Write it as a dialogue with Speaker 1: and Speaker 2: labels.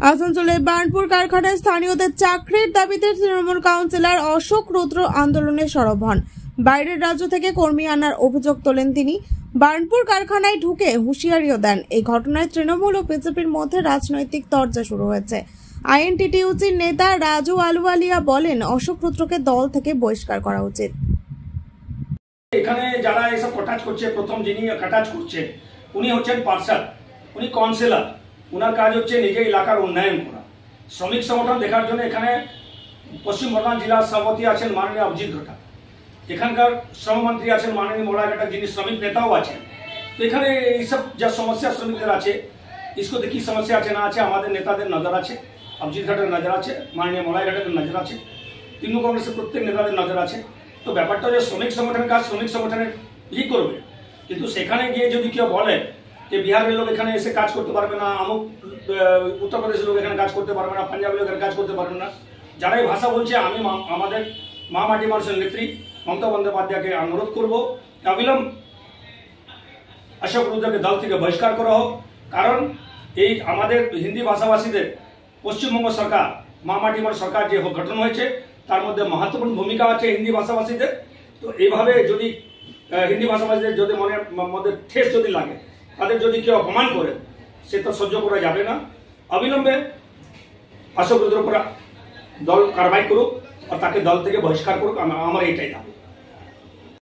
Speaker 1: আসানসোলের বার্নপুর কারখানায় স্থানীয়দের চাকরির দাবিতে তৃণমূল কাউন্সিলর অশোক রুদ্র আন্দোলনে সরব হন। বাইরের রাজ্য থেকে কর্মী আনার অভিযোগ তোলেন তিনি। বার্নপুর কারখানায় ঢুকে হুঁশিয়ারিও দেন। এই ঘটনায় তৃণমূল ও বিজেপির মধ্যে রাজনৈতিক তরজা শুরু হয়েছে। আইএনটিটিইউসির নেতা রাজু আলুওয়ালিয়া বলেন, অশোক রুদ্রকে দল থেকে বহিষ্কার করা উচিত।
Speaker 2: এখানে যারা এসব কটাচ করছে, প্রথম যিনি কটাচ করছে উনি হচ্ছেন পার্ষদ, উনি কাউন্সিলর। উনার কাজ হচ্ছে নিজের এলাকার উন্নয়ন করা। শ্রমিক সংগঠন দেখার জন্য এখানে পশ্চিম বর্ধমান জেলার সভাপতি আছেন মাননীয় অভিজিৎ ঘাটা, এখানকার শ্রমমন্ত্রী আছেন মাননীয় মোড়া ঘাটা, যিনি শ্রমিক নেতাও আছেন। তো এখানে এইসব যা সমস্যা শ্রমিকদের আছে, ইসকোতে কি সমস্যা আছে না আছে আমাদের নেতাদের নজর আছে, অভিজিৎ ঘাটের নজর আছে, মাননীয় মোড়া ঘাটের নজর আছে, তৃণমূল কংগ্রেসের প্রত্যেক নেতাদের নজর আছে। তো ব্যাপারটা যে শ্রমিক সংগঠনের কাজ শ্রমিক সংগঠনের করবে, কিন্তু সেখানে গিয়ে যদি কেউ বলে যে বিহারের লোক এখানে এসে কাজ করতে পারবে না, আমুক উত্তরপ্রদেশের লোক এখানে কাজ করতে পারবে না, পাঞ্জাবের লোক এখানে কাজ করতে পারবে না, যারা এই ভাষা বলছে, আমি আমাদের মা মাটি মানুষের নেত্রী মমতা বন্দ্যোপাধ্যায়কে অনুরোধ করবো অবিলম্ব অশোক রুদ্রকে দল থেকে বহিষ্কার করা হোক। কারণ এই আমাদের হিন্দি ভাষাভাষীদের পশ্চিমবঙ্গ সরকার, মা মাটি মানুষ সরকার যে গঠন হয়েছে তার মধ্যে মহত্বপূর্ণ ভূমিকা আছে হিন্দি ভাষাভাষীদের। তো এইভাবে যদি হিন্দি ভাষাভাষীদের যদি মনের মধ্যে ঠেস যদি লাগে, তাদের যদি কেউ অপমান করে, সে তো সহ্য করা যাবে না। অবিলম্বে অশোক রুদ্র দল কারবাই করুক আর তাকে দল থেকে বহিষ্কার করুক, আমার এটাই দাবি।